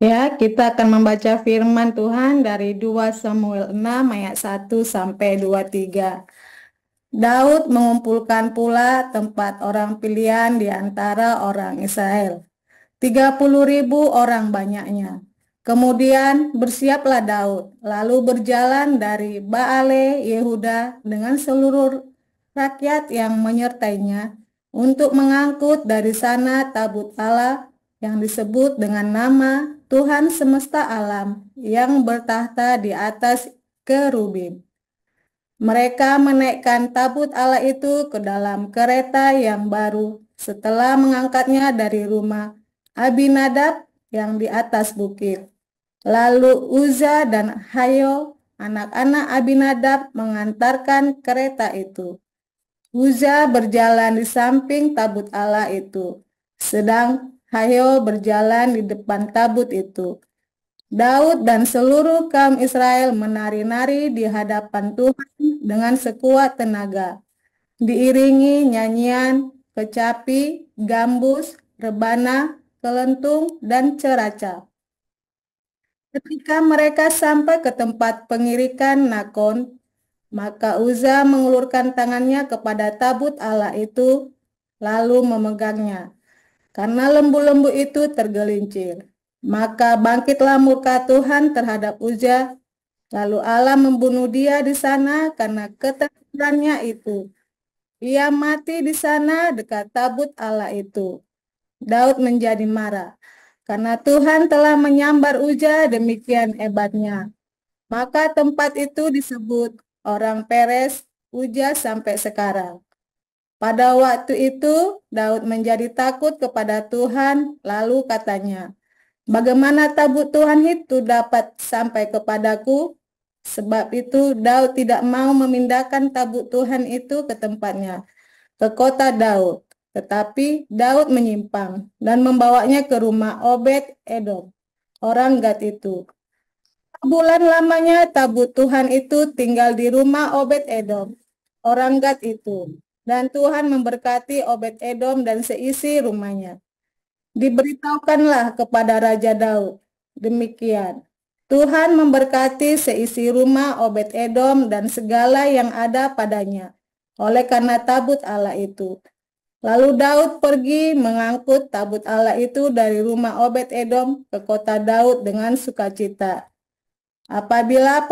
Ya, kita akan membaca firman Tuhan dari 2 Samuel 6 ayat 1 sampai 23. Daud mengumpulkan pula tempat orang pilihan di antara orang Israel. 30.000 orang banyaknya. Kemudian bersiaplah Daud, lalu berjalan dari Baale Yehuda dengan seluruh rakyat yang menyertainya untuk mengangkut dari sana tabut Allah yang disebut dengan nama Tuhan semesta alam yang bertahta di atas kerubim. Mereka menaikkan tabut Allah itu ke dalam kereta yang baru setelah mengangkatnya dari rumah Abinadab yang di atas bukit. Lalu Uza dan Hayo, anak-anak Abinadab, mengantarkan kereta itu. Uza berjalan di samping tabut Allah itu, sedang Hayo berjalan di depan tabut itu. Daud dan seluruh kaum Israel menari-nari di hadapan Tuhan dengan sekuat tenaga, diiringi nyanyian, kecapi, gambus, rebana, kelentung, dan ceraca. Ketika mereka sampai ke tempat pengirikan Nakon, maka Uza mengulurkan tangannya kepada tabut Allah itu, lalu memegangnya. Karena lembu-lembu itu tergelincir, maka bangkitlah murka Tuhan terhadap Uza. Lalu Allah membunuh dia di sana karena ketegurannya itu. Ia mati di sana dekat tabut Allah itu. Daud menjadi marah karena Tuhan telah menyambar Uza demikian hebatnya. Maka tempat itu disebut orang Peres Uza sampai sekarang. Pada waktu itu Daud menjadi takut kepada Tuhan, lalu katanya, "Bagaimana tabut Tuhan itu dapat sampai kepadaku?" Sebab itu Daud tidak mau memindahkan tabut Tuhan itu ke tempatnya, ke kota Daud. Tetapi Daud menyimpang dan membawanya ke rumah Obed Edom, orang Gad itu. Bulan lamanya tabut Tuhan itu tinggal di rumah Obed Edom, orang Gad itu. Dan Tuhan memberkati Obed Edom dan seisi rumahnya. Diberitahukanlah kepada Raja Daud, demikian. Tuhan memberkati seisi rumah Obed Edom dan segala yang ada padanya, oleh karena tabut Allah itu. Lalu Daud pergi mengangkut tabut Allah itu dari rumah Obed Edom ke kota Daud dengan sukacita. Apabila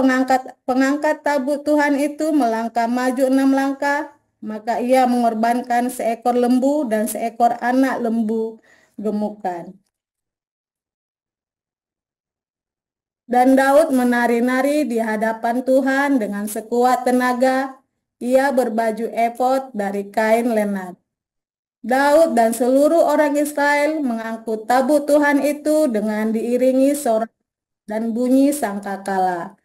pengangkat tabut Tuhan itu melangkah maju 6 langkah, maka ia mengorbankan seekor lembu dan seekor anak lembu gemukan. Dan Daud menari-nari di hadapan Tuhan dengan sekuat tenaga. Ia berbaju efod dari kain lenan. Daud dan seluruh orang Israel mengangkut tabut Tuhan itu dengan diiringi sorak dan bunyi sangkakala.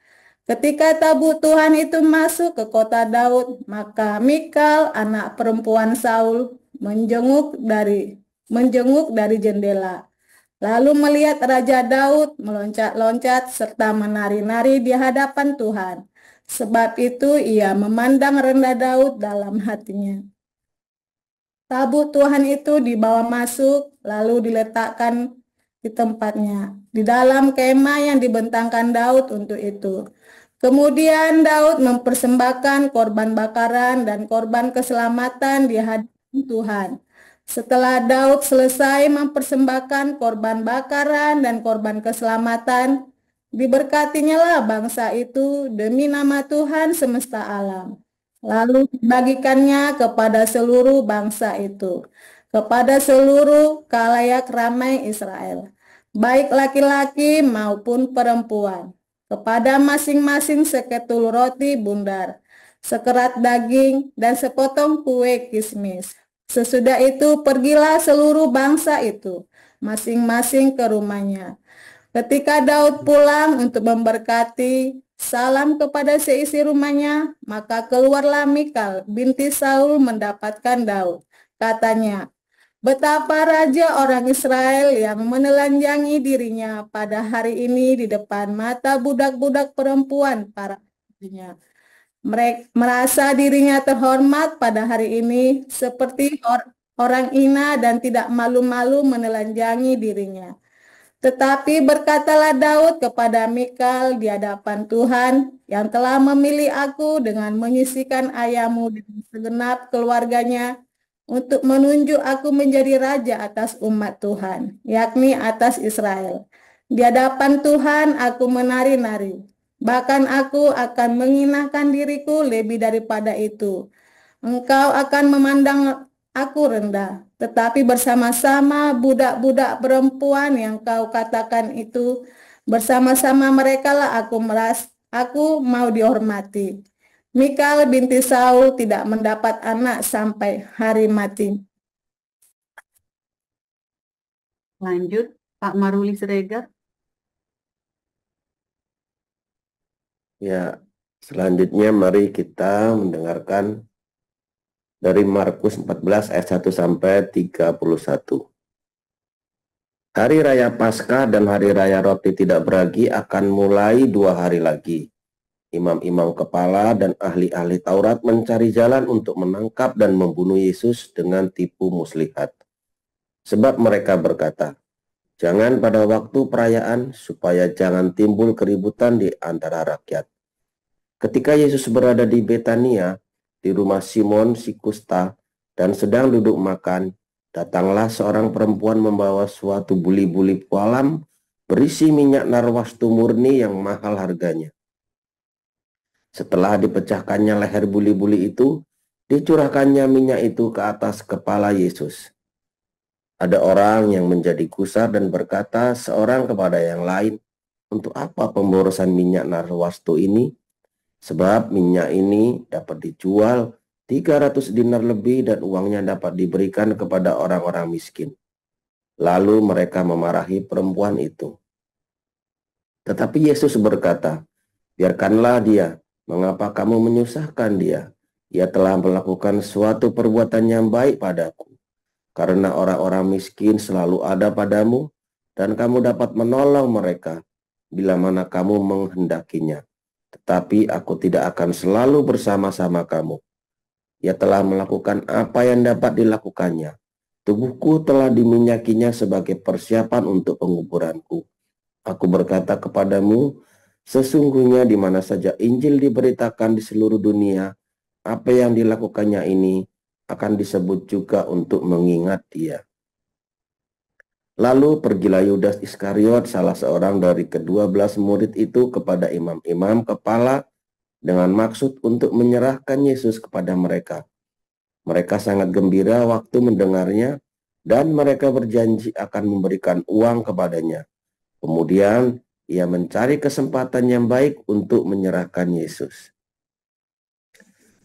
Ketika tabut Tuhan itu masuk ke kota Daud, maka Mikal, anak perempuan Saul, menjenguk dari jendela. Lalu melihat Raja Daud meloncat-loncat serta menari-nari di hadapan Tuhan. Sebab itu ia memandang rendah Daud dalam hatinya. Tabut Tuhan itu dibawa masuk, lalu diletakkan di tempatnya, di dalam kemah yang dibentangkan Daud untuk itu. Kemudian Daud mempersembahkan korban bakaran dan korban keselamatan di hadapan Tuhan. Setelah Daud selesai mempersembahkan korban bakaran dan korban keselamatan, diberkatinya lah bangsa itu demi nama Tuhan semesta alam. Lalu dibagikannya kepada seluruh bangsa itu, kepada seluruh khalayak ramai Israel, baik laki-laki maupun perempuan, kepada masing-masing seketul roti bundar, sekerat daging, dan sepotong kue kismis. Sesudah itu pergilah seluruh bangsa itu, masing-masing ke rumahnya. Ketika Daud pulang untuk memberkati salam kepada seisi rumahnya, maka keluarlah Mikal binti Saul mendapatkan Daud. Katanya, "Betapa raja orang Israel yang menelanjangi dirinya pada hari ini di depan mata budak-budak perempuan para istrinya. Mereka merasa dirinya terhormat pada hari ini seperti orang hina dan tidak malu-malu menelanjangi dirinya." Tetapi berkatalah Daud kepada Mikal di hadapan Tuhan yang telah memilih aku dengan menyisihkan ayahmu dan segenap keluarganya untuk menunjuk aku menjadi raja atas umat Tuhan, yakni atas Israel. Di hadapan Tuhan aku menari-nari, bahkan aku akan menghinakan diriku lebih daripada itu. Engkau akan memandang aku rendah, tetapi bersama-sama budak-budak perempuan yang kau katakan itu, bersama-sama mereka lah aku mau dihormati. Mikal binti Saul tidak mendapat anak sampai hari mati. Lanjut, Pak Maruli Siregar. Ya, selanjutnya mari kita mendengarkan dari Markus 14 ayat 1 sampai 31. Hari Raya Paskah dan Hari Raya Roti Tidak Beragi akan mulai 2 hari lagi. Imam-imam kepala dan ahli-ahli Taurat mencari jalan untuk menangkap dan membunuh Yesus dengan tipu muslihat. Sebab mereka berkata, jangan pada waktu perayaan supaya jangan timbul keributan di antara rakyat. Ketika Yesus berada di Betania, di rumah Simon si Kusta, dan sedang duduk makan, datanglah seorang perempuan membawa suatu buli-buli pualam berisi minyak narwastu murni yang mahal harganya. Setelah dipecahkannya leher buli-buli itu, dicurahkannya minyak itu ke atas kepala Yesus. Ada orang yang menjadi gusar dan berkata seorang kepada yang lain, untuk apa pemborosan minyak narwastu ini? Sebab minyak ini dapat dijual 300 dinar lebih dan uangnya dapat diberikan kepada orang-orang miskin. Lalu mereka memarahi perempuan itu. Tetapi Yesus berkata, biarkanlah dia, mengapa kamu menyusahkan dia? Ia telah melakukan suatu perbuatan yang baik padaku. Karena orang-orang miskin selalu ada padamu, dan kamu dapat menolong mereka bila mana kamu menghendakinya. Tetapi aku tidak akan selalu bersama-sama kamu. Ia telah melakukan apa yang dapat dilakukannya. Tubuhku telah diminyakinya sebagai persiapan untuk penguburanku. Aku berkata kepadamu, sesungguhnya di mana saja Injil diberitakan di seluruh dunia, apa yang dilakukannya ini akan disebut juga untuk mengingat dia. Lalu pergilah Yudas Iskariot, salah seorang dari ke-12 murid itu, kepada imam-imam kepala dengan maksud untuk menyerahkan Yesus kepada mereka. Mereka sangat gembira waktu mendengarnya, dan mereka berjanji akan memberikan uang kepadanya. Kemudian ia mencari kesempatan yang baik untuk menyerahkan Yesus.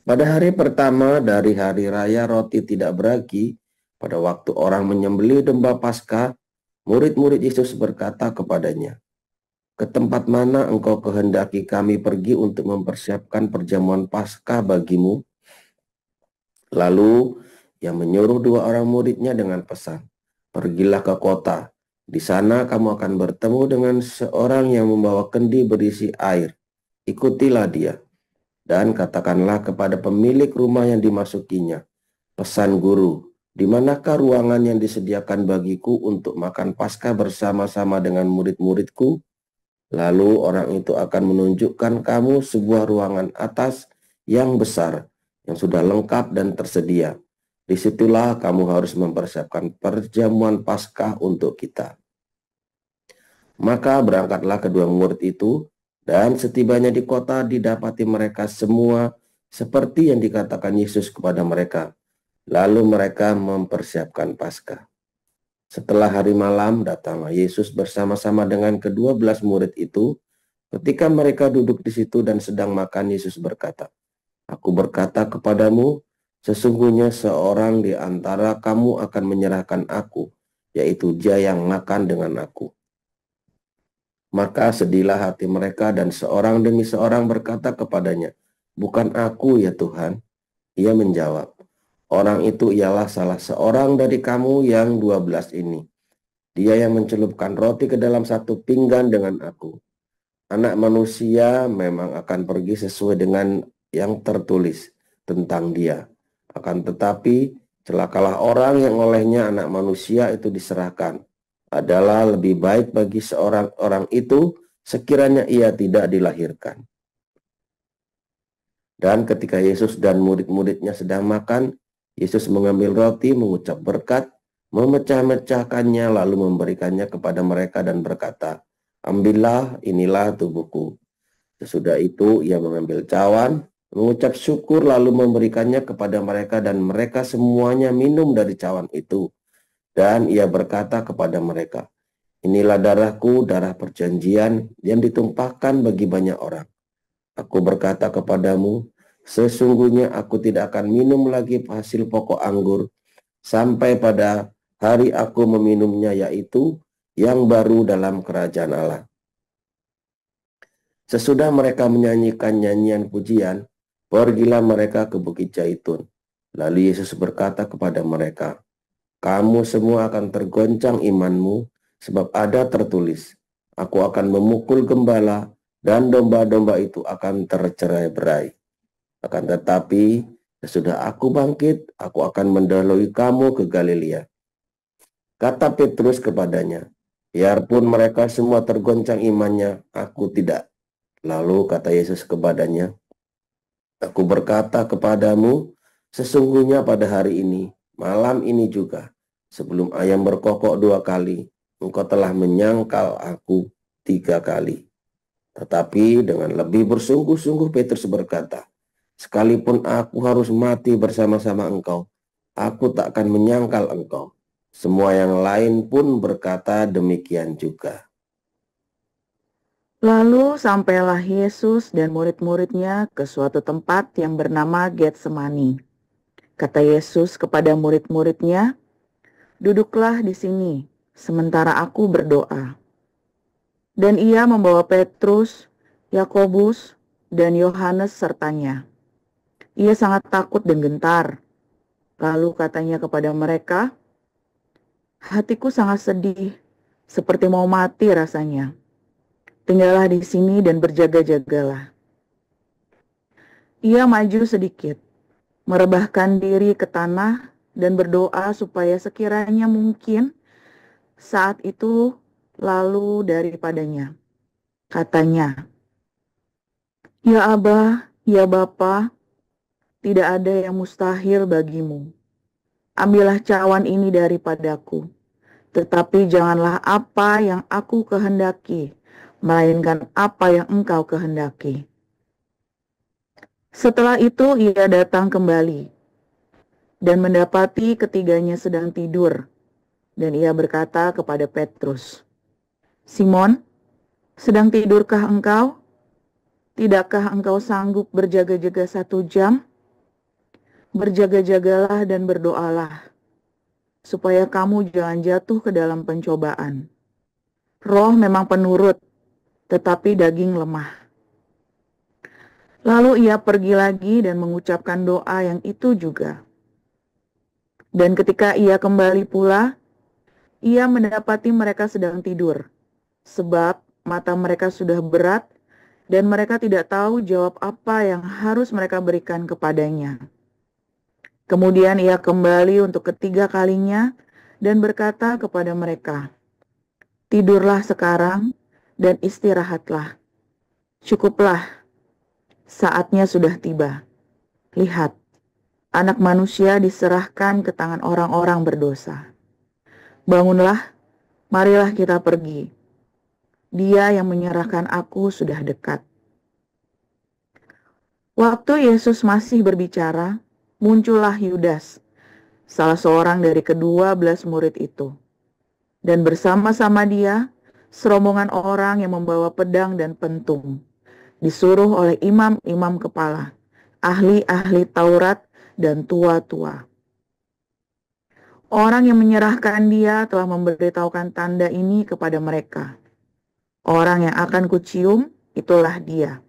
Pada hari pertama dari hari raya roti tidak beragi, pada waktu orang menyembelih domba Paskah, murid-murid Yesus berkata kepadanya, ke tempat mana engkau kehendaki kami pergi untuk mempersiapkan perjamuan Paskah bagimu? Lalu ia menyuruh 2 orang muridnya dengan pesan, pergilah ke kota. Di sana kamu akan bertemu dengan seorang yang membawa kendi berisi air. Ikutilah dia. Dan katakanlah kepada pemilik rumah yang dimasukinya, pesan guru, di manakah ruangan yang disediakan bagiku untuk makan Paskah bersama-sama dengan murid-muridku? Lalu orang itu akan menunjukkan kamu sebuah ruangan atas yang besar, yang sudah lengkap dan tersedia. Disitulah kamu harus mempersiapkan perjamuan Paskah untuk kita. Maka berangkatlah kedua murid itu, dan setibanya di kota didapati mereka semua seperti yang dikatakan Yesus kepada mereka. Lalu mereka mempersiapkan Paskah. Setelah hari malam, datanglah Yesus bersama-sama dengan ke-12 murid itu. Ketika mereka duduk di situ dan sedang makan, Yesus berkata, aku berkata kepadamu, sesungguhnya seorang di antara kamu akan menyerahkan aku, yaitu dia yang makan dengan aku. Maka sedihlah hati mereka dan seorang demi seorang berkata kepadanya, bukan aku ya Tuhan. Ia menjawab, orang itu ialah salah seorang dari kamu yang 12 ini. Dia yang mencelupkan roti ke dalam satu pinggan dengan aku. Anak manusia memang akan pergi sesuai dengan yang tertulis tentang dia. Akan tetapi celakalah orang yang olehnya anak manusia itu diserahkan. adalah lebih baik bagi seorang orang itu sekiranya ia tidak dilahirkan. Dan ketika Yesus dan murid-muridnya sedang makan, Yesus mengambil roti, mengucap berkat, memecah-mecahkannya, lalu memberikannya kepada mereka dan berkata, "Ambillah, inilah tubuhku." Sesudah itu ia mengambil cawan, mengucap syukur, lalu memberikannya kepada mereka, dan mereka semuanya minum dari cawan itu. Dan ia berkata kepada mereka, "Inilah darahku, darah perjanjian yang ditumpahkan bagi banyak orang. Aku berkata kepadamu, sesungguhnya aku tidak akan minum lagi hasil pokok anggur sampai pada hari aku meminumnya, yaitu yang baru dalam kerajaan Allah." Sesudah mereka menyanyikan nyanyian pujian, pergilah mereka ke Bukit Zaitun. Lalu Yesus berkata kepada mereka, "Kamu semua akan tergoncang imanmu, sebab ada tertulis, aku akan memukul gembala, dan domba-domba itu akan tercerai-berai. Akan tetapi, sesudah aku bangkit, aku akan mendahului kamu ke Galilea." Kata Petrus kepadanya, "Biarpun mereka semua tergoncang imannya, aku tidak." Lalu kata Yesus kepadanya, "Aku berkata kepadamu, sesungguhnya pada hari ini, malam ini juga, sebelum ayam berkokok 2 kali, engkau telah menyangkal aku 3 kali." Tetapi dengan lebih bersungguh-sungguh Petrus berkata, "Sekalipun aku harus mati bersama-sama engkau, aku tak akan menyangkal engkau." Semua yang lain pun berkata demikian juga. Lalu sampailah Yesus dan murid-muridnya ke suatu tempat yang bernama Getsemani. Kata Yesus kepada murid-muridnya, "Duduklah di sini, sementara aku berdoa." Dan ia membawa Petrus, Yakobus, dan Yohanes sertanya. Ia sangat takut dan gentar. Lalu katanya kepada mereka, "Hatiku sangat sedih, seperti mau mati rasanya. Tinggallah di sini dan berjaga-jagalah." Ia maju sedikit, merebahkan diri ke tanah dan berdoa supaya sekiranya mungkin saat itu lalu daripadanya. Katanya, "Ya Aba, ya Bapa, tidak ada yang mustahil bagimu. Ambillah cawan ini daripadaku. Tetapi janganlah apa yang aku kehendaki, melainkan apa yang Engkau kehendaki." Setelah itu ia datang kembali dan mendapati ketiganya sedang tidur. Dan ia berkata kepada Petrus, "Simon, sedang tidurkah engkau? Tidakkah engkau sanggup berjaga-jaga 1 jam? Berjaga-jagalah dan berdoalah, supaya kamu jangan jatuh ke dalam pencobaan. Roh memang penurut, tetapi daging lemah." Lalu ia pergi lagi dan mengucapkan doa yang itu juga. Dan ketika ia kembali pula, ia mendapati mereka sedang tidur, sebab mata mereka sudah berat dan mereka tidak tahu jawab apa yang harus mereka berikan kepadanya. Kemudian ia kembali untuk ketiga kalinya dan berkata kepada mereka, "Tidurlah sekarang dan istirahatlah. Cukuplah, saatnya sudah tiba. Lihat, Anak Manusia diserahkan ke tangan orang-orang berdosa. Bangunlah, marilah kita pergi. Dia yang menyerahkan aku sudah dekat." Waktu Yesus masih berbicara, muncullah Yudas, salah seorang dari ke-12 murid itu. Dan bersama-sama dia, serombongan orang yang membawa pedang dan pentung, disuruh oleh imam-imam kepala, ahli-ahli Taurat, dan tua-tua. Orang yang menyerahkan dia telah memberitahukan tanda ini kepada mereka. "Orang yang akan kucium, itulah dia.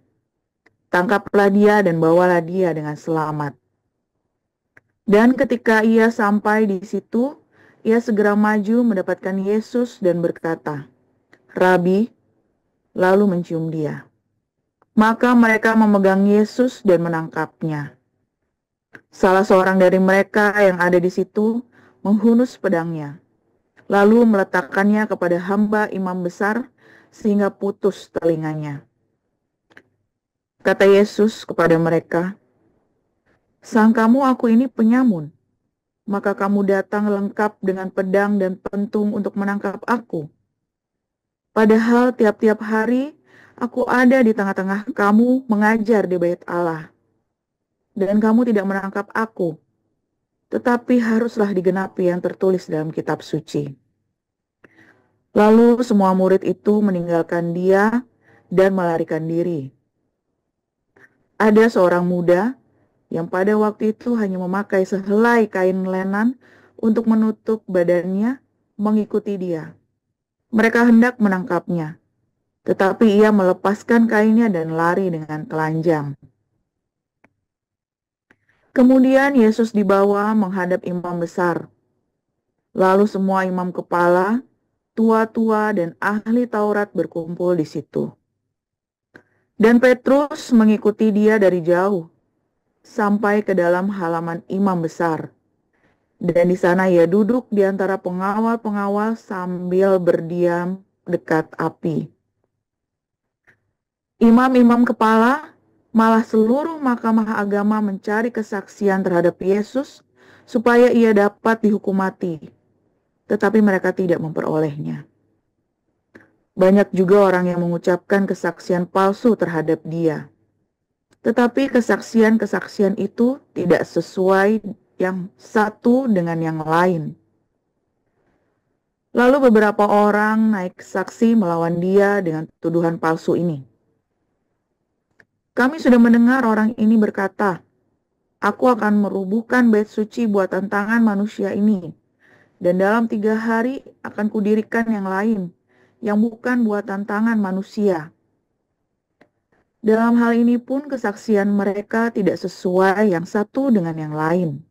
Tangkaplah dia dan bawalah dia dengan selamat." Dan ketika ia sampai di situ, ia segera maju mendapatkan Yesus dan berkata, "Rabi," lalu mencium dia. Maka mereka memegang Yesus dan menangkapnya. Salah seorang dari mereka yang ada di situ menghunus pedangnya, lalu meletakkannya kepada hamba imam besar sehingga putus telinganya. Kata Yesus kepada mereka, "Sangkamu aku ini penyamun, maka kamu datang lengkap dengan pedang dan pentung untuk menangkap aku. Padahal tiap-tiap hari aku ada di tengah-tengah kamu mengajar di bait Allah. Dan kamu tidak menangkap aku, tetapi haruslah digenapi yang tertulis dalam kitab suci." Lalu semua murid itu meninggalkan dia dan melarikan diri. Ada seorang muda yang pada waktu itu hanya memakai sehelai kain lenan untuk menutup badannya, mengikuti dia. Mereka hendak menangkapnya, tetapi ia melepaskan kainnya dan lari dengan telanjang. Kemudian Yesus dibawa menghadap imam besar. Lalu semua imam kepala, tua-tua, dan ahli Taurat berkumpul di situ. Dan Petrus mengikuti dia dari jauh, sampai ke dalam halaman imam besar. Dan di sana ia duduk di antara pengawal-pengawal sambil berdiam dekat api. Imam-imam kepala, malah seluruh mahkamah agama mencari kesaksian terhadap Yesus supaya ia dapat dihukum mati. Tetapi mereka tidak memperolehnya. Banyak juga orang yang mengucapkan kesaksian palsu terhadap dia. Tetapi kesaksian-kesaksian itu tidak sesuai yang satu dengan yang lain. Lalu beberapa orang naik saksi melawan dia dengan tuduhan palsu ini. Kami sudah mendengar orang ini berkata, "Aku akan merubuhkan bait suci buatan tangan manusia ini, dan dalam 3 hari akan kudirikan yang lain, yang bukan buatan tangan manusia." Dalam hal ini pun kesaksian mereka tidak sesuai yang satu dengan yang lain.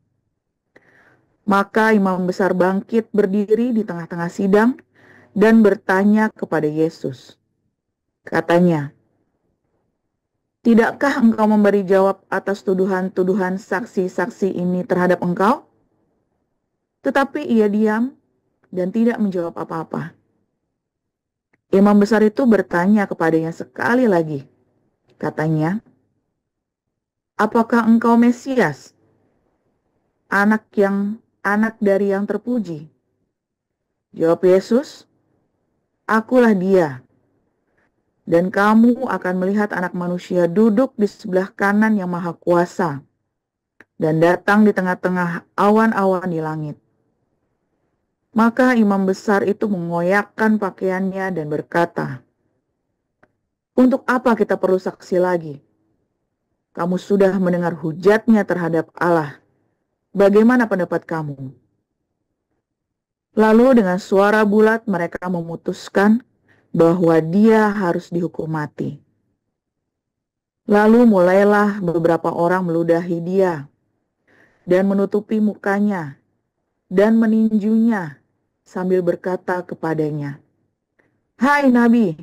Maka imam besar bangkit berdiri di tengah-tengah sidang dan bertanya kepada Yesus. Katanya, "Tidakkah engkau memberi jawab atas tuduhan-tuduhan saksi-saksi ini terhadap engkau?" Tetapi ia diam dan tidak menjawab apa-apa. Imam besar itu bertanya kepadanya sekali lagi. Katanya, "Apakah engkau Mesias, anak dari yang terpuji?" Jawab Yesus, "Akulah dia. Dan kamu akan melihat Anak Manusia duduk di sebelah kanan yang Maha Kuasa dan datang di tengah-tengah awan-awan di langit." Maka imam besar itu mengoyakkan pakaiannya dan berkata, "Untuk apa kita perlu saksi lagi? Kamu sudah mendengar hujatnya terhadap Allah. Bagaimana pendapat kamu?" Lalu dengan suara bulat mereka memutuskan bahwa dia harus dihukum mati. Lalu mulailah beberapa orang meludahi dia dan menutupi mukanya dan meninjunya sambil berkata kepadanya, "Hai Nabi,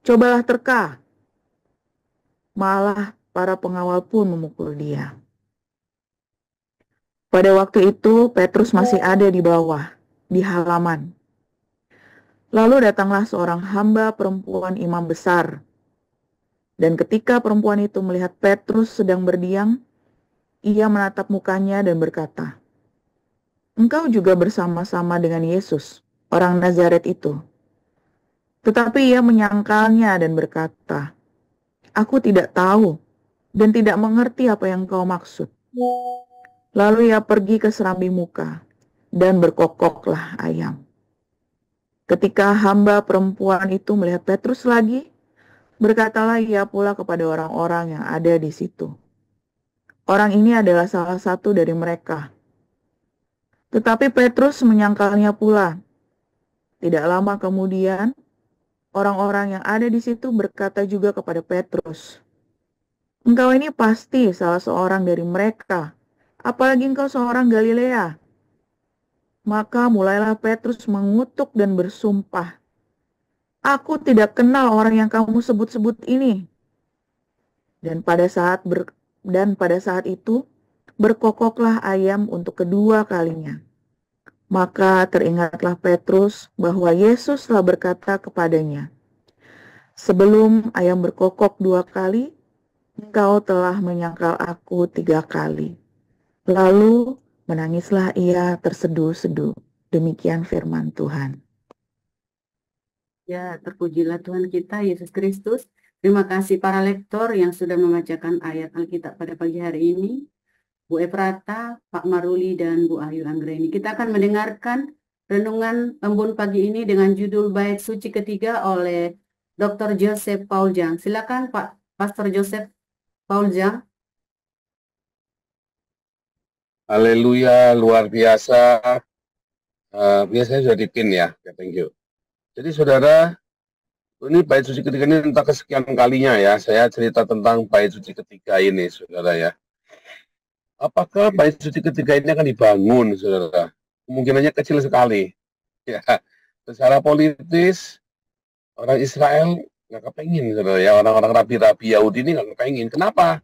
cobalah terka." Malah para pengawal pun memukul dia. Pada waktu itu Petrus masih ada di bawah, di halaman. Lalu datanglah seorang hamba perempuan imam besar. Dan ketika perempuan itu melihat Petrus sedang berdiam, ia menatap mukanya dan berkata, "Engkau juga bersama-sama dengan Yesus, orang Nazaret itu." Tetapi ia menyangkalnya dan berkata, "Aku tidak tahu dan tidak mengerti apa yang kau maksud." Lalu ia pergi ke serambi muka dan berkokoklah ayam. Ketika hamba perempuan itu melihat Petrus lagi, berkatalah ia pula kepada orang-orang yang ada di situ, "Orang ini adalah salah satu dari mereka." Tetapi Petrus menyangkalnya pula. Tidak lama kemudian, orang-orang yang ada di situ berkata juga kepada Petrus, "Engkau ini pasti salah seorang dari mereka, apalagi engkau seorang Galilea." Maka mulailah Petrus mengutuk dan bersumpah, "Aku tidak kenal orang yang kamu sebut-sebut ini." Dan pada saat itu berkokoklah ayam untuk kedua kalinya. Maka teringatlah Petrus bahwa Yesus telah berkata kepadanya, "Sebelum ayam berkokok 2 kali, engkau telah menyangkal aku 3 kali." Lalu menangislah ia terseduh-seduh. Demikian firman Tuhan. Ya, terpujilah Tuhan kita, Yesus Kristus. Terima kasih para lektor yang sudah membacakan ayat Alkitab pada pagi hari ini. Bu Efrata, Pak Maruli, dan Bu Ayu Anggreni. Kita akan mendengarkan renungan embun pagi ini dengan judul Bait Suci Ketiga oleh Dr. Joseph Pauljang. Silakan Pak Pastor Joseph Pauljang. Haleluya, luar biasa. Biasanya sudah dipin ya, thank you. Jadi saudara, ini bait suci ketiga ini entah kesekian kalinya ya, saya cerita tentang bait suci ketiga ini, saudara ya. Apakah bait suci ketiga ini akan dibangun, saudara? Kemungkinannya kecil sekali. Ya, secara politis, orang Israel nggak kepengen, saudara ya. Orang-orang rabi-rabi Yahudi ini nggak kepengen. Kenapa?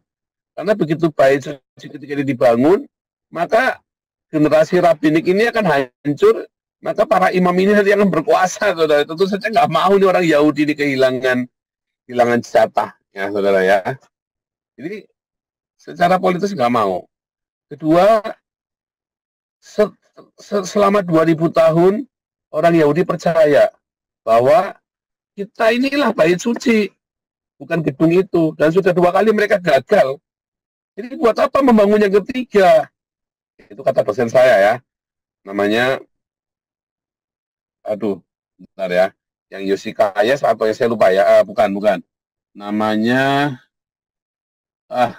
Karena begitu bait suci ketiga ini dibangun, maka generasi rabbinik ini akan hancur, maka para imam ini nanti akan berkuasa, saudara. Tentu saja nggak mau nih orang Yahudi ini kehilangan jatah, ya saudara ya. Jadi secara politis nggak mau. Kedua, selama 2000 tahun orang Yahudi percaya bahwa kita inilah bait suci, bukan gedung itu. Dan sudah 2 kali mereka gagal. Jadi buat apa membangun yang ketiga? Itu kata dosen saya ya. Namanya, bentar ya. Yang Yosikayas atau yang saya lupa ya. Bukan. Namanya,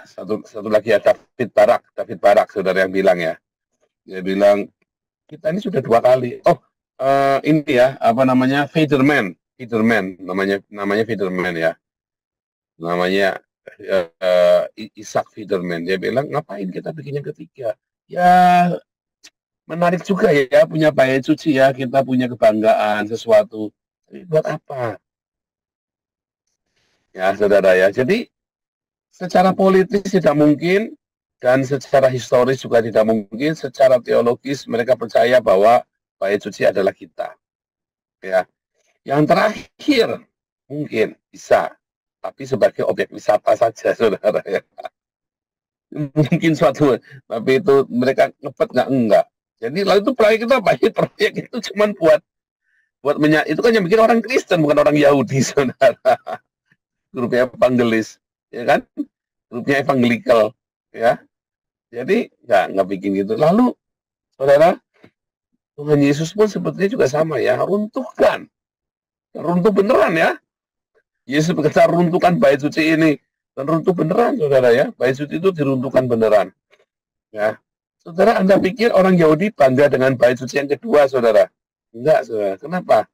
satu lagi ya, David Barak, saudara yang bilang ya. Dia bilang, kita ini sudah 2 kali. Ini ya, Federman, namanya Federman ya. Namanya Isaac Federman. Dia bilang, ngapain kita bikin yang ketiga? Ya, menarik juga ya, punya bait suci ya, kita punya kebanggaan sesuatu. Tapi buat apa? Ya, saudara ya. Jadi, secara politis tidak mungkin, dan secara historis juga tidak mungkin. Secara teologis mereka percaya bahwa bait suci adalah kita. Ya. Yang terakhir mungkin bisa, tapi sebagai objek wisata saja, saudara ya. Mungkin suatu, tapi itu mereka ngepet enggak. Jadi lalu itu proyek itu cuma buat itu kan yang bikin orang Kristen, bukan orang Yahudi, saudara. Grupnya evangelis, ya kan? Grupnya evangelical, ya. Jadi nggak bikin gitu. Lalu, saudara, Tuhan Yesus pun sebetulnya juga sama ya, runtuhkan. Runtuh beneran ya. Yesus berkata runtuhkan bait suci ini. Dan runtuh beneran, saudara ya. Bait suci itu diruntuhkan beneran. Ya. Saudara, Anda pikir orang Yahudi bangga dengan bait suci yang kedua, saudara? Enggak, saudara. Kenapa?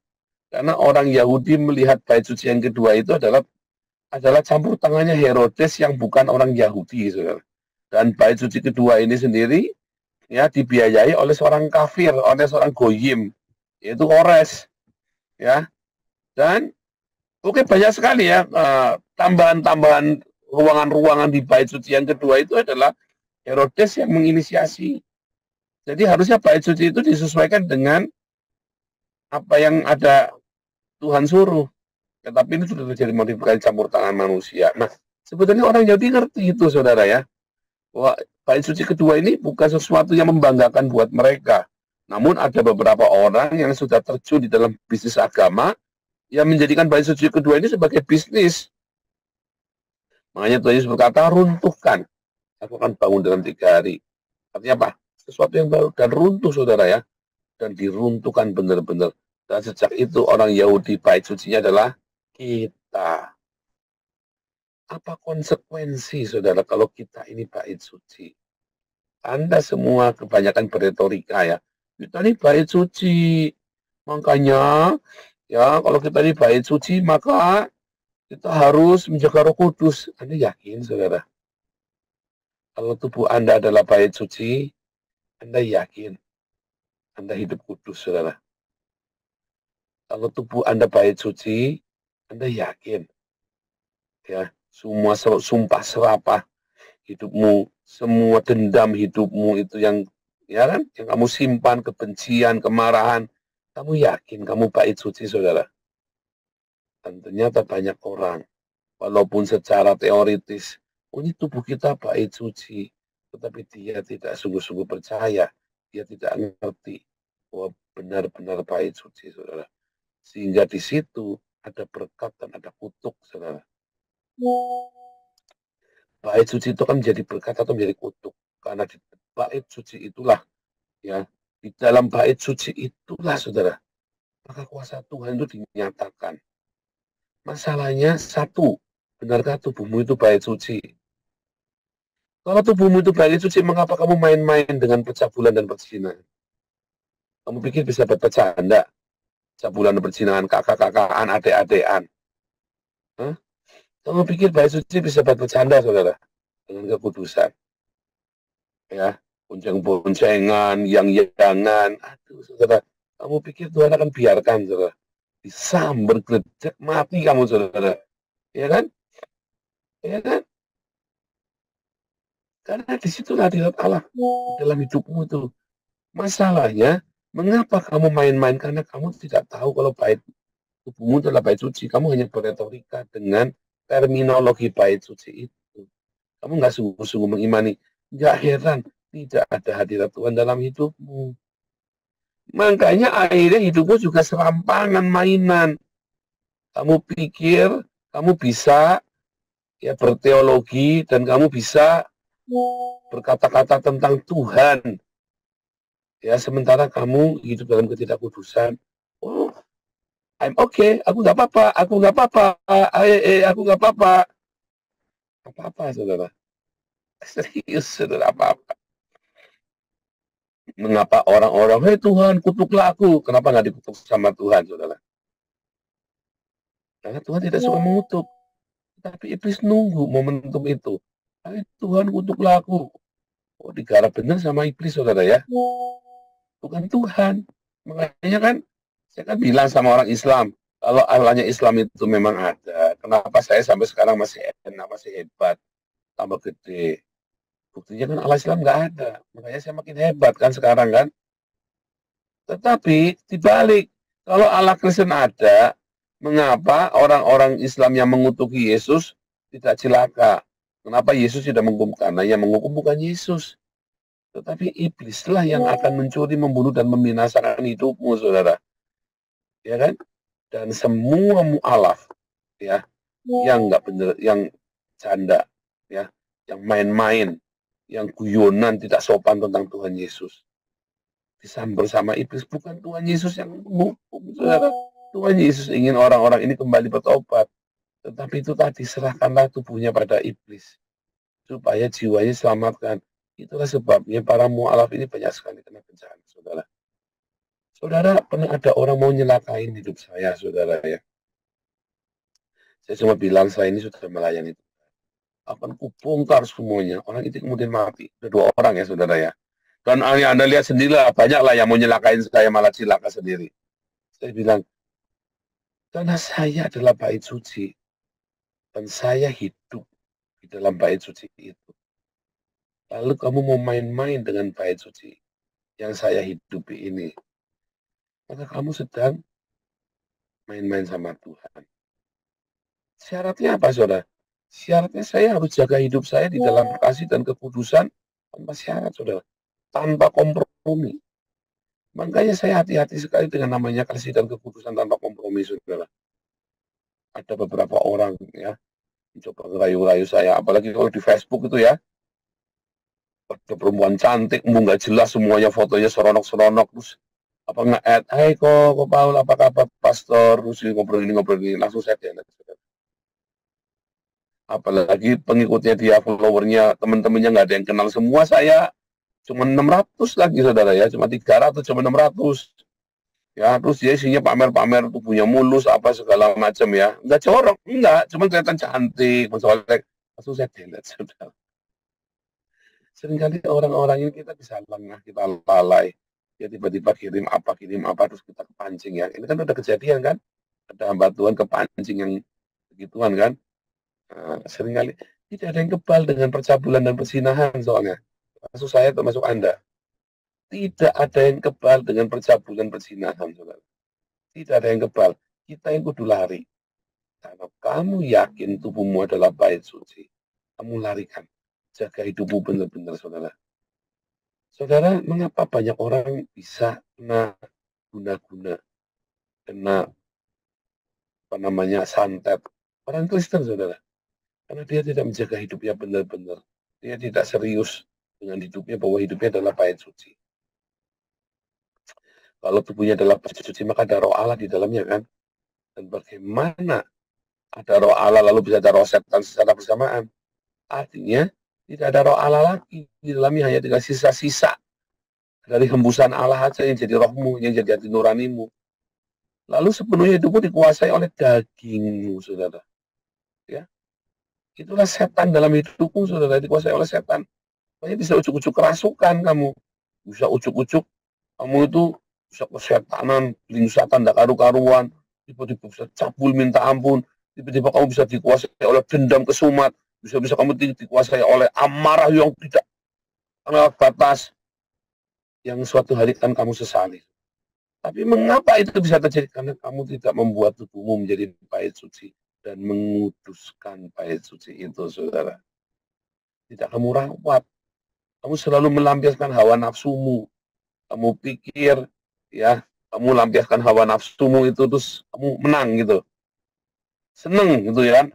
Karena orang Yahudi melihat bait suci yang kedua itu adalah campur tangannya Herodes yang bukan orang Yahudi, saudara. Dan bait suci kedua ini sendiri ya dibiayai oleh seorang kafir, oleh seorang goyim, yaitu Kores. Ya. Dan banyak sekali ya tambahan-tambahan ruangan-ruangan di bait suci yang kedua itu adalah Herodes yang menginisiasi. Jadi harusnya bait suci itu disesuaikan dengan apa yang ada Tuhan suruh. Tetapi ini sudah terjadi modifikasi campur tangan manusia. Nah, sebetulnya orang Yahudi ngerti itu, saudara ya. Bahwa bait suci kedua ini bukan sesuatu yang membanggakan buat mereka. Namun ada beberapa orang yang sudah terjun di dalam bisnis agama yang menjadikan bait suci kedua ini sebagai bisnis. Makanya Tuhan Yesus berkata, runtuhkan. Aku akan bangun dalam 3 hari. Artinya apa? Sesuatu yang baru dan runtuh, saudara ya. Dan diruntuhkan benar-benar. Dan sejak itu orang Yahudi bait sucinya adalah kita. Apa konsekuensi, saudara, kalau kita ini bait suci? Anda semua kebanyakan berretorika ya. Kita ini bait suci. Makanya, ya kalau kita ini bait suci, maka kita harus menjaga Roh Kudus. Anda yakin, saudara? Kalau tubuh Anda adalah bait suci, Anda yakin Anda hidup kudus, saudara? Kalau tubuh Anda bait suci, Anda yakin ya, semua sumpah serapah hidupmu, semua dendam hidupmu itu yang ya kan? Yang kamu simpan kebencian, kemarahan, kamu yakin kamu bait suci, saudara? Dan ternyata banyak orang, walaupun secara teoritis, oh ini tubuh kita bait suci, tetapi dia tidak sungguh-sungguh percaya, dia tidak ngerti bahwa benar-benar bait suci, saudara. Sehingga di situ ada berkat dan ada kutuk, saudara. Bait suci itu kan menjadi berkat atau menjadi kutuk. Karena di bait suci itulah, ya, di dalam bait suci itulah, saudara, maka kuasa Tuhan itu dinyatakan. Masalahnya satu, benarkah tubuhmu itu bait suci? Kalau tubuhmu itu bait suci, mengapa kamu main-main dengan pencabulan dan perzinahan? Kamu pikir bisa bercanda? Pencabulan dan perzinahan, kakak-kakaan, adik-adikan. Kamu pikir bait suci bisa bercanda, saudara? Dengan kekudusan. Ya, bonceng-boncengan, yang-yangan. Aduh, saudara. Kamu pikir Tuhan akan biarkan, saudara? Disambar, geledek, mati kamu, saudara. Ya kan? Ya kan? Karena disitulah hadirat Allah dalam hidupmu itu. Masalahnya, mengapa kamu main-main? Karena kamu tidak tahu kalau bait tubuhmu adalah bait suci. Kamu hanya berretorika dengan terminologi bait suci itu. Kamu nggak sungguh-sungguh mengimani. Nggak heran, tidak ada hadirat Tuhan dalam hidupmu. Makanya akhirnya hidupmu juga serampangan mainan. Kamu pikir kamu bisa ya berteologi dan kamu bisa berkata-kata tentang Tuhan. Ya, sementara kamu hidup dalam ketidakkudusan. Oh, I'm okay, aku nggak apa-apa, aku nggak apa-apa, aku nggak apa-apa. Apa-apa, saudara? Serius, saudara, apa-apa. Mengapa orang-orang, hei Tuhan, kutuklah aku. Kenapa nggak dikutuk sama Tuhan, saudara? Karena Tuhan tidak suka mengutuk. Tapi iblis nunggu momentum itu. Hei Tuhan, kutuklah aku. Oh, digarap benar sama iblis, saudara ya. Bukan Tuhan. Makanya kan, saya kan bilang sama orang Islam, kalau Allahnya Islam itu memang ada. Kenapa saya sampai sekarang masih enak, masih hebat, tambah gede. Buktinya kan Allah Islam nggak ada. Makanya saya makin hebat kan sekarang kan. Tetapi dibalik, kalau Allah Kristen ada, mengapa orang-orang Islam yang mengutuki Yesus tidak celaka? Kenapa Yesus tidak menghukum? Karena yang menghukum bukan Yesus. Tetapi iblislah yang akan mencuri, membunuh, dan membinasakan hidupmu, saudara. Ya kan? Dan semua mu'alaf, ya, yang nggak benar, yang canda, ya, yang main-main, yang guyonan, tidak sopan tentang Tuhan Yesus. Disambar sama iblis, bukan Tuhan Yesus yang menghukum, saudara. Tuhan Yesus ingin orang-orang ini kembali bertobat. Tetapi itu tadi, serahkanlah tubuhnya pada iblis. Supaya jiwanya selamatkan. Itulah sebabnya para mu'alaf ini banyak sekali kena bencana, saudara. Saudara, pernah ada orang mau nyelakain hidup saya, saudara ya. Saya cuma bilang, saya ini sudah melayani Tuhan. Akan kubongkar semuanya. Orang itu kemudian mati. Ada 2 orang ya, saudara ya. Dan Anda lihat sendirilah, banyaklah yang mau nyelakain saya, malah celaka sendiri. Saya bilang, karena saya adalah bait suci. Dan saya hidup di dalam bait suci itu. Lalu kamu mau main-main dengan bait suci yang saya hidupi ini. Maka kamu sedang main-main sama Tuhan. Syaratnya apa, saudara? Syaratnya saya harus jaga hidup saya di dalam kasih dan kekudusan tanpa syarat, saudara. Tanpa kompromi. Makanya saya hati-hati sekali dengan namanya kasih dan kekudusan tanpa kompromi, saudara. Ada beberapa orang ya mencoba ngerayu-rayu saya, apalagi kalau di Facebook itu ya. Ada perempuan cantik, nggak jelas semuanya fotonya seronok-seronok, terus apa nge-add, hai kok Paul, apa kabar pastor, terus ngobrol ini, langsung saya delete. Apalagi pengikutnya dia, followernya, teman-temannya nggak ada yang kenal semua, saya cuma 600 lagi, saudara ya, cuma 300, cuma 600. Ya, terus dia isinya pamer-pamer tubuhnya mulus, apa segala macam ya. Nggak corok, enggak, cuma kelihatan cantik, mencolek, langsung saya delete, saudara. Seringkali orang-orang ini kita bisa lengah, kita lalai. Ya tiba-tiba kirim apa, terus kita kepancing ya. Ini kan udah kejadian kan? Ada hamba Tuhan kepancing yang begituan kan? Nah, seringkali tidak ada yang kebal dengan percabulan dan persinahan soalnya. Termasuk saya, termasuk Anda. Tidak ada yang kebal dengan percabulan perzinahan, saudara. Tidak ada yang kebal. Kita yang kudu lari. Karena kamu yakin tubuhmu adalah bait suci, kamu larikan. Jaga hidupmu benar-benar, saudara. Saudara, mengapa banyak orang bisa kena guna-guna, kena santet? Orang Kristen, saudara. Karena dia tidak menjaga hidupnya benar-benar. Dia tidak serius dengan hidupnya, bahwa hidupnya adalah bait suci. Kalau tubuhnya adalah bait suci, maka ada roh Allah di dalamnya, kan? Dan bagaimana ada roh Allah lalu bisa ada roh setan secara bersamaan? Artinya, tidak ada roh Allah lagi. Di dalamnya hanya tinggal sisa-sisa dari hembusan Allah saja yang jadi rohmu, yang jadi hati nuranimu. Lalu sepenuhnya hidupmu dikuasai oleh dagingmu, saudara. Ya, itulah setan dalam hidupmu, saudara, dikuasai oleh setan. Makanya bisa ujuk-ujuk kerasukan kamu. Bisa ujuk-ujuk kamu itu bisa kesetanan, lingsatan, tak karu-karuan. Tiba-tiba bisa cabul minta ampun. Tiba-tiba kamu bisa dikuasai oleh dendam kesumat. Bisa-bisa kamu dikuasai oleh amarah yang tidak kenal batas. Yang suatu hari kan kamu sesali. Tapi mengapa itu bisa terjadi? Karena kamu tidak membuat tubuhmu menjadi bait suci dan menguduskan bait suci itu, saudara. Tidak kamu rawat. Kamu selalu melampiaskan hawa nafsumu. Kamu pikir, ya, kamu lampiaskan hawa nafsumu itu terus kamu menang gitu. Seneng gitu ya kan?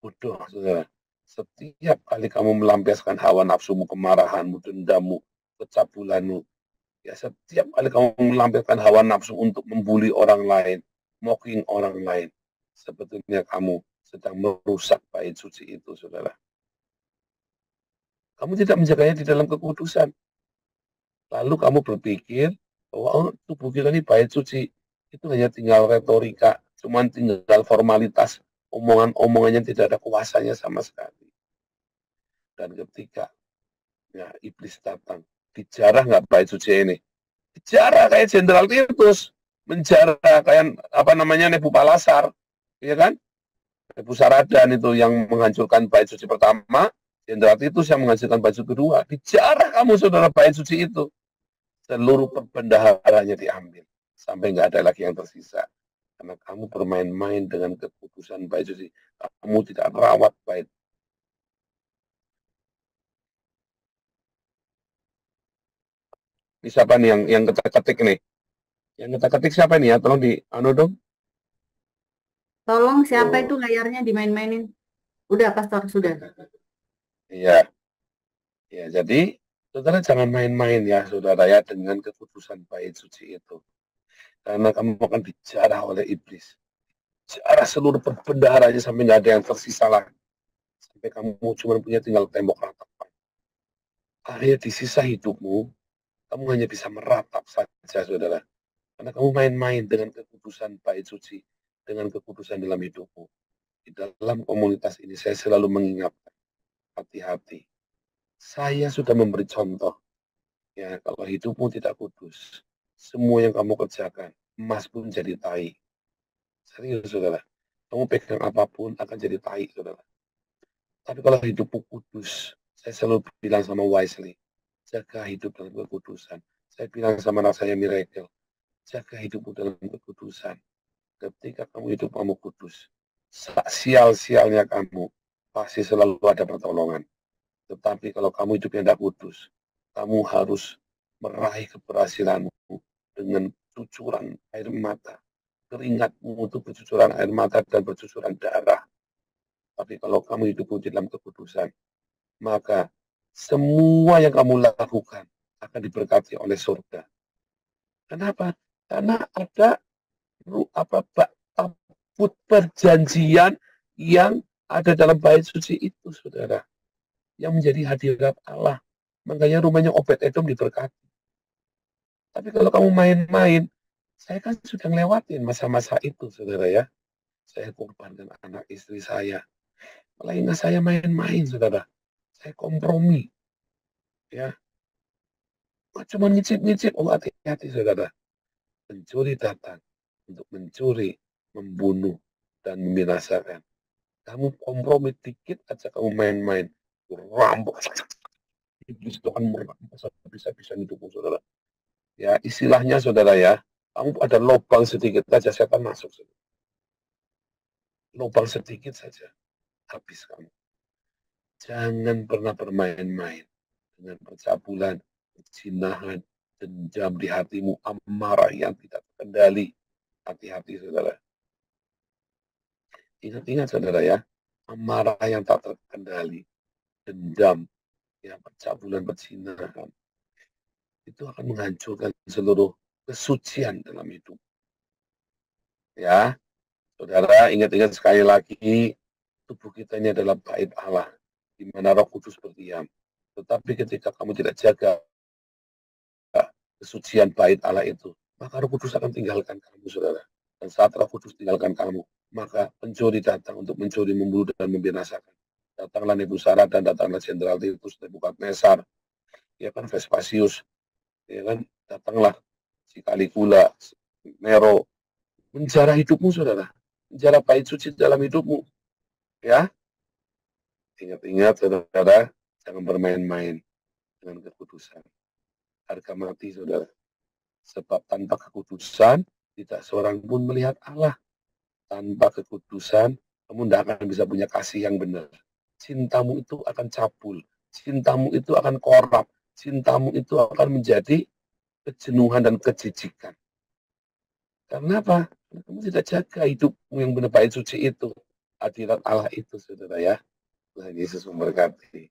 Bodoh, saudara. Setiap kali kamu melampiaskan hawa nafsumu, kemarahanmu, dendammu, kecabulanmu, ya setiap kali kamu melampiaskan hawa nafsu untuk membuli orang lain, mocking orang lain, sebetulnya kamu sedang merusak bait suci itu, saudara. Kamu tidak menjaganya di dalam kekudusan. Lalu kamu berpikir bahwa tubuh kita ini bait suci, itu hanya tinggal retorika, cuman tinggal formalitas, omongan-omongan yang tidak ada kuasanya sama sekali. Dan ketika ya, iblis datang, dijarah nggak bait suci ini? Dijarah kayak Jenderal Tirtus, menjarah kayak Nebuchadnezzar, ya kan? Nebuzaradan itu yang menghancurkan bait suci pertama, Jenderal Tirtus yang menghancurkan bait suci kedua. Dijarah kamu, saudara, bait suci itu. Seluruh perbendaharanya diambil sampai nggak ada lagi yang tersisa. Karena kamu bermain-main dengan kekudusan bait suci. Kamu tidak rawat bait. Ini siapa nih yang ketik-ketik nih? Yang ketik-ketik siapa nih ya? Tolong di dong. Tolong siapa itu layarnya dimain-mainin? Udah, Pastor, sudah. Iya. Ya, jadi saudara jangan main-main ya, saudara ya, dengan kekudusan bait suci itu. Karena kamu akan dijarah oleh iblis. Jarah seluruh perbendaharanya sampai nggak ada yang tersisa lagi. Sampai kamu cuma punya tinggal tembok ratapan. Akhirnya di sisa hidupmu, kamu hanya bisa meratap saja, saudara. Karena kamu main-main dengan kekudusan bait suci, dengan kekudusan dalam hidupmu. Di dalam komunitas ini saya selalu mengingatkan, hati-hati. Saya sudah memberi contoh. Ya, kalau hidupmu tidak kudus, semua yang kamu kerjakan, emas pun jadi tai. Serius, saudara. Kamu pegang apapun akan jadi tai, saudara. Tapi kalau hidupmu kudus, saya selalu bilang sama Wisely, jaga hidup dalam kekudusan. Saya bilang sama anak saya Miracle, jaga hidupmu dalam kekudusan. Ketika kamu hidup kamu kudus, sial-sialnya kamu, pasti selalu ada pertolongan. Tetapi kalau kamu hidupnya tidak kudus, kamu harus meraih keberhasilanmu dengan cucuran air mata. Keringatmu itu bercucuran air mata dan bercucuran darah. Tapi kalau kamu hidupmu dalam kekudusan, maka semua yang kamu lakukan akan diberkati oleh surga. Kenapa? Karena ada tabut perjanjian yang ada dalam bait suci itu, saudara, yang menjadi hadirat Allah. Makanya rumahnya Obed-Edom diberkati. Tapi kalau kamu main-main, saya kan sudah ngelewatin masa-masa itu, saudara ya. Saya korbankan anak istri saya. Malah ingat saya main-main, saudara. Saya kompromi. Ya. Cuma nyicip-nyicip. Oh, hati-hati, saudara. Pencuri datang untuk mencuri, membunuh, dan membinasakan. Kamu kompromi dikit aja, kamu main-main. Rampok. Iblis itu akan merampas bisa-bisa hidupmu, saudara. Ya, istilahnya saudara ya, kamu ada lubang sedikit saja setan masuk. Lubang sedikit saja, habis kamu. Jangan pernah bermain-main dengan percabulan, perzinahan, dendam di hatimu, amarah yang tidak terkendali. Hati-hati saudara. Ingat-ingat saudara ya, amarah yang tak terkendali, dendam, ya, percabulan, perzinahan, itu akan menghancurkan seluruh kesucian dalam hidup. Ya, saudara, ingat-ingat sekali lagi, tubuh kita ini adalah bait Allah, di mana Roh Kudus berdiam. Tetapi ketika kamu tidak jaga kesucian bait Allah itu, maka Roh Kudus akan tinggalkan kamu, saudara. Dan saat Roh Kudus tinggalkan kamu, maka pencuri datang untuk mencuri, membunuh, dan membinasakan. Datanglah Nebuzaradan, datanglah Jenderal Titus, Nebukadnezar, ya kan, Vespasius, ya kan, datanglah si Caligula, Nero, menjara hidupmu, saudara. Menjara bait suci dalam hidupmu. Ya, ingat-ingat, saudara, jangan bermain-main dengan kekudusan. Harga mati, saudara. Sebab tanpa kekudusan, tidak seorang pun melihat Allah. Tanpa kekudusan, kamu tidak akan bisa punya kasih yang benar. Cintamu itu akan cabul. Cintamu itu akan korup. Cintamu itu akan menjadi kejenuhan dan kejijikan. Karena apa? Karena kamu tidak jaga hidupmu yang benar bait suci itu. Hadirat Allah itu, saudara ya. Tuhan Yesus memberkati.